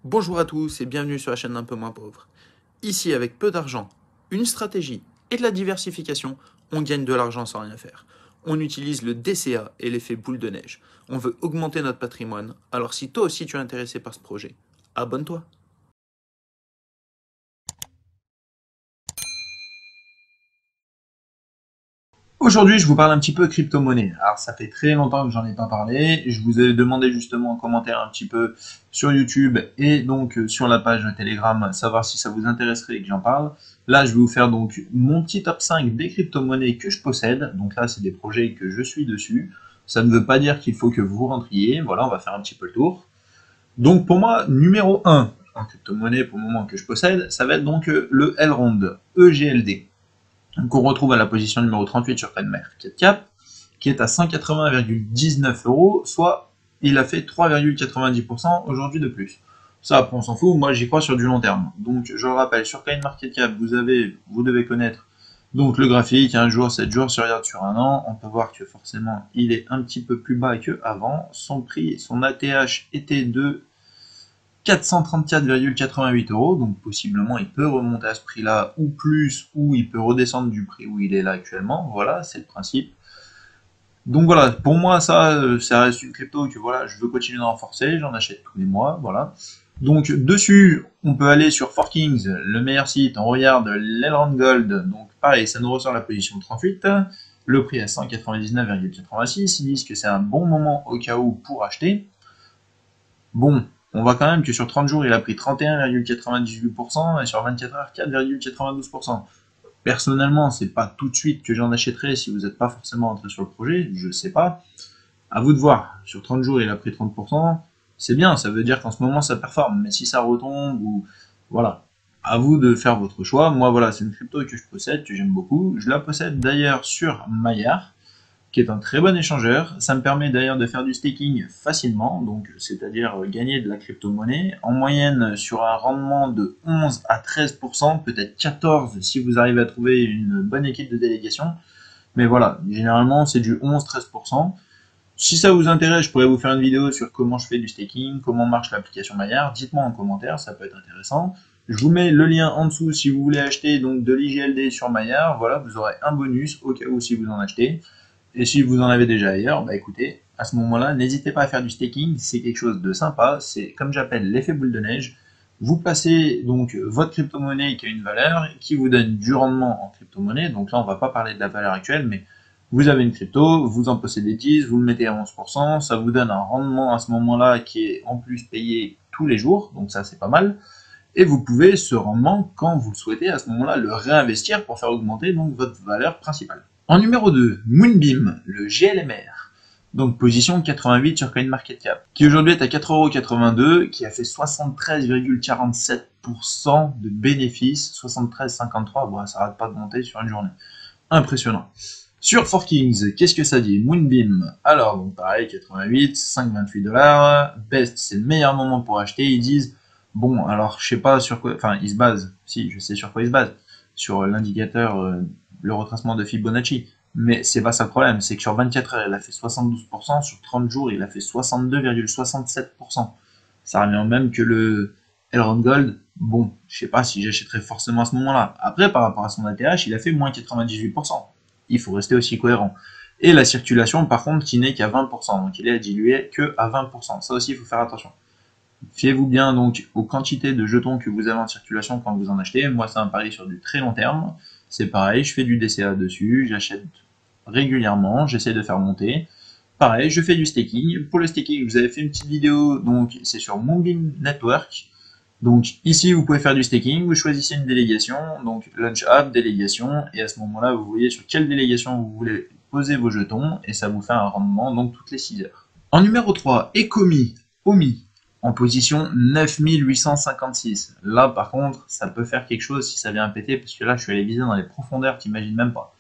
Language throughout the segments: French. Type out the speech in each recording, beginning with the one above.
Bonjour à tous et bienvenue sur la chaîne d'un peu moins pauvre. Ici, avec peu d'argent, une stratégie et de la diversification, on gagne de l'argent sans rien faire. On utilise le DCA et l'effet boule de neige. On veut augmenter notre patrimoine, alors si toi aussi tu es intéressé par ce projet, abonne-toi. Aujourd'hui, je vous parle un petit peu crypto-monnaie. Alors, ça fait très longtemps que j'en ai pas parlé. Je vous ai demandé justement en commentaire un petit peu sur YouTube et donc sur la page Telegram, savoir si ça vous intéresserait que j'en parle. Là, je vais vous faire donc mon petit top 5 des crypto-monnaies que je possède. Donc là, c'est des projets que je suis dessus. Ça ne veut pas dire qu'il faut que vous rentriez. Voilà, on va faire un petit peu le tour. Donc pour moi, numéro 1 en crypto-monnaie pour le moment que je possède, ça va être donc le Elrond, EGLD qu'on retrouve à la position numéro 38 sur CoinMarketCap, qui est à 180,19 euros, soit il a fait 3,90% aujourd'hui de plus. Ça, après, on s'en fout, moi j'y crois sur du long terme. Donc je le rappelle, sur CoinMarketCap, vous devez connaître donc le graphique, 1 jour, 7 jours, si on regarde sur un an, on peut voir que forcément il est un petit peu plus bas qu'avant. Son prix, son ATH était de 434,88 euros, donc possiblement il peut remonter à ce prix-là ou plus, ou il peut redescendre du prix où il est là actuellement. Voilà, c'est le principe. Donc voilà, pour moi ça reste une crypto que voilà, je veux continuer d'en renforcer, j'en achète tous les mois, voilà. Donc dessus, on peut aller sur Forkings, le meilleur site, on regarde l'Elrond Gold, donc pareil, ça nous ressort la position 38, le prix à 199,86, ils disent que c'est un bon moment au cas où pour acheter. Bon, on voit quand même que sur 30 jours, il a pris 31,98% et sur 24 heures, 4,92%. Personnellement, c'est pas tout de suite que j'en achèterai si vous n'êtes pas forcément entré sur le projet, je sais pas. À vous de voir. Sur 30 jours, il a pris 30%. C'est bien, ça veut dire qu'en ce moment, ça performe. Mais si ça retombe ou voilà, à vous de faire votre choix. Moi, voilà, c'est une crypto que je possède, que j'aime beaucoup. Je la possède d'ailleurs sur Maillard, qui est un très bon échangeur. Ça me permet d'ailleurs de faire du staking facilement, donc c'est-à-dire gagner de la crypto-monnaie, en moyenne sur un rendement de 11 à 13%, peut-être 14 si vous arrivez à trouver une bonne équipe de délégation. Mais voilà, généralement c'est du 11-13%. Si ça vous intéresse, je pourrais vous faire une vidéo sur comment je fais du staking, comment marche l'application Maillard. Dites-moi en commentaire, ça peut être intéressant. Je vous mets le lien en dessous si vous voulez acheter donc de l'IGLD sur Maillard. Voilà, vous aurez un bonus au cas où si vous en achetez. Et si vous en avez déjà ailleurs, bah écoutez, à ce moment-là, n'hésitez pas à faire du staking, c'est quelque chose de sympa, c'est comme j'appelle l'effet boule de neige. Vous placez donc votre crypto-monnaie qui a une valeur, qui vous donne du rendement en crypto-monnaie. Donc là, on va pas parler de la valeur actuelle, mais vous avez une crypto, vous en possédez 10, vous le mettez à 11%, ça vous donne un rendement à ce moment-là qui est en plus payé tous les jours, donc ça c'est pas mal. Et vous pouvez ce rendement, quand vous le souhaitez, à ce moment-là, le réinvestir pour faire augmenter donc votre valeur principale. En numéro 2, Moonbeam, le GLMR. Donc position 88 sur CoinMarketCap, qui aujourd'hui est à 4,82€, qui a fait 73,47% de bénéfices, 73,53€, bon, ça arrête pas de monter sur une journée. Impressionnant. Sur Forkings, qu'est-ce que ça dit? Moonbeam, alors donc pareil, 88, 5,28$, best, c'est le meilleur moment pour acheter, ils disent, bon, alors je sais pas sur quoi, enfin ils se basent, si, je sais sur quoi ils se basent, sur l'indicateur, le retracement de Fibonacci, mais c'est pas ça le problème, c'est que sur 24 heures, il a fait 72%, sur 30 jours, il a fait 62,67%. Ça revient au même que le Elrond Gold. Bon, je sais pas si j'achèterais forcément à ce moment-là. Après, par rapport à son ATH, il a fait moins 98%. Il faut rester aussi cohérent. Et la circulation, par contre, qui n'est qu'à 20%. Donc il est à diluer que à 20%. Ça aussi, il faut faire attention. Fiez-vous bien donc aux quantités de jetons que vous avez en circulation quand vous en achetez. Moi, c'est un pari sur du très long terme. C'est pareil, je fais du DCA dessus, j'achète régulièrement, j'essaie de faire monter. Pareil, je fais du staking. Pour le staking, vous avez fait une petite vidéo, donc c'est sur Moonbeam Network. Donc ici, vous pouvez faire du staking, vous choisissez une délégation, donc Launch App, délégation, et à ce moment-là, vous voyez sur quelle délégation vous voulez poser vos jetons, et ça vous fait un rendement donc toutes les 6 heures. En numéro 3, Ecomi, OMI, en position 9856. Là, par contre, ça peut faire quelque chose si ça vient à péter, parce que là, je suis allé viser dans les profondeurs, t'imagines même pas.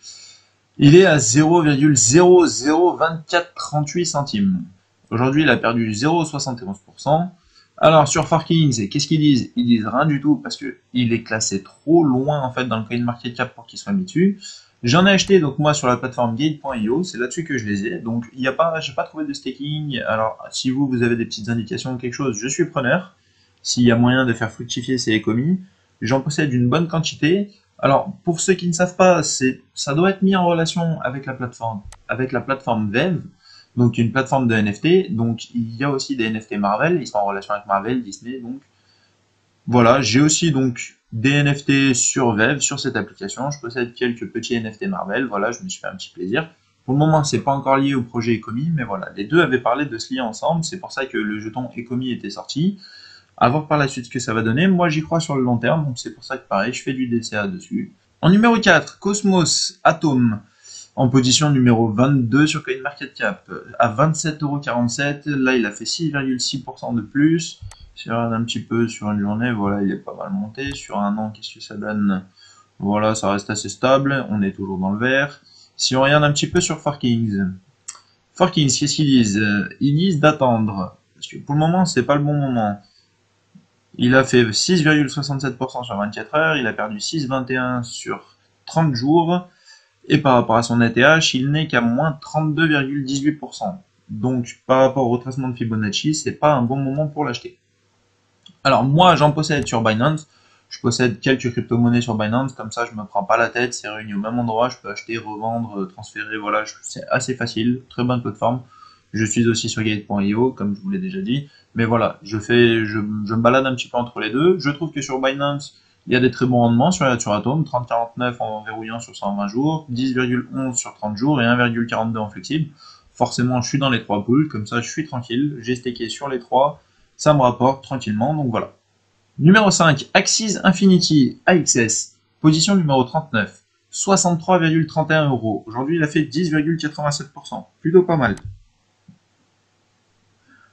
Il est à 0,002438 centimes. Aujourd'hui, il a perdu 0,71%. Alors, sur Farkings, qu'est-ce qu'ils disent? Ils disent rien du tout parce qu'il est classé trop loin en fait dans le CoinMarketCap pour qu'il soit mis dessus. J'en ai acheté donc moi sur la plateforme Gate.io, c'est là-dessus que je les ai. Donc j'ai pas trouvé de staking. Alors si vous avez des petites indications ou quelque chose, je suis preneur. s'il y a moyen de faire fructifier ces écomies. J'en possède une bonne quantité. Alors, pour ceux qui ne savent pas, ça doit être mis en relation avec la plateforme Vev, donc une plateforme de NFT. Donc, il y a aussi des NFT Marvel, ils sont en relation avec Marvel, Disney. Donc, voilà, j'ai aussi donc des NFT sur Vev, sur cette application. Je possède quelques petits NFT Marvel. Voilà, je me suis fait un petit plaisir. Pour le moment, c'est pas encore lié au projet Ecomi, mais voilà, les deux avaient parlé de se lier ensemble. C'est pour ça que le jeton Ecomi était sorti. À voir par la suite ce que ça va donner. Moi, j'y crois sur le long terme, donc c'est pour ça que pareil, je fais du DCA dessus. En numéro 4, Cosmos Atom, en position numéro 22 sur CoinMarketCap, à 27,47 €. Là, il a fait 6,6% de plus. Si on regarde un petit peu sur une journée, voilà, il est pas mal monté. Sur un an, qu'est-ce que ça donne? Voilà, ça reste assez stable. On est toujours dans le vert. Si on regarde un petit peu sur Forkings, qu'est-ce qu'ils disent? Ils disent d'attendre. Parce que pour le moment, c'est pas le bon moment. Il a fait 6,67% sur 24 heures, il a perdu 6,21 sur 30 jours, et par rapport à son ATH, il n'est qu'à moins 32,18%. Donc par rapport au retracement de Fibonacci, c'est pas un bon moment pour l'acheter. Alors moi, j'en possède sur Binance, je possède quelques crypto-monnaies sur Binance, comme ça je me prends pas la tête, c'est réuni au même endroit, je peux acheter, revendre, transférer, voilà, c'est assez facile, très bonne plateforme. Je suis aussi sur Gate.io, comme je vous l'ai déjà dit. Mais voilà, je me balade un petit peu entre les deux. Je trouve que sur Binance, il y a des très bons rendements sur Atom, 30,49 en verrouillant sur 120 jours, 10,11 sur 30 jours et 1,42 en flexible. Forcément, je suis dans les trois poules, comme ça je suis tranquille, j'ai stacké sur les trois, ça me rapporte tranquillement, donc voilà. Numéro 5, Axis Infinity AXS, position numéro 39, 63,31 €. Aujourd'hui, il a fait 10,87%, plutôt pas mal.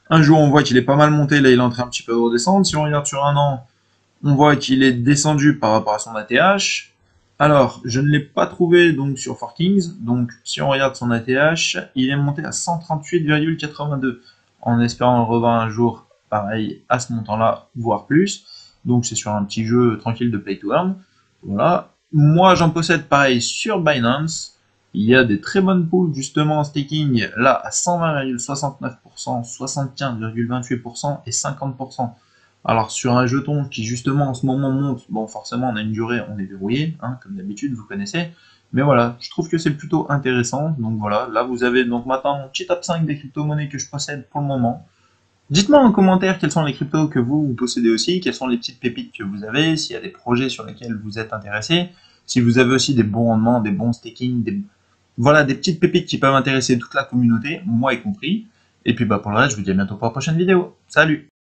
Un jour, on voit qu'il est pas mal monté, là il est en train un petit peu de redescendre. Si on regarde sur un an, on voit qu'il est descendu par rapport à son ATH. Alors, je ne l'ai pas trouvé donc sur Forkings. Donc, si on regarde son ATH, il est monté à 138,82 en espérant le revoir un jour pareil à ce montant-là, voire plus. Donc, c'est sur un petit jeu tranquille de play to earn. Voilà. Moi, j'en possède pareil sur Binance. Il y a des très bonnes poules justement en staking là à 120,69%, 75,28% et 50%. Alors sur un jeton qui justement en ce moment monte, bon forcément on a une durée, on est verrouillé, hein, comme d'habitude vous connaissez, mais voilà, je trouve que c'est plutôt intéressant. Donc voilà, là vous avez donc maintenant mon petit top 5 des crypto-monnaies que je possède pour le moment. Dites-moi en commentaire quelles sont les cryptos que vous possédez aussi, quelles sont les petites pépites que vous avez, s'il y a des projets sur lesquels vous êtes intéressé, si vous avez aussi des bons rendements, des bons staking, voilà, des petites pépites qui peuvent intéresser toute la communauté, moi y compris. Et puis bah pour le reste, je vous dis à bientôt pour la prochaine vidéo. Salut!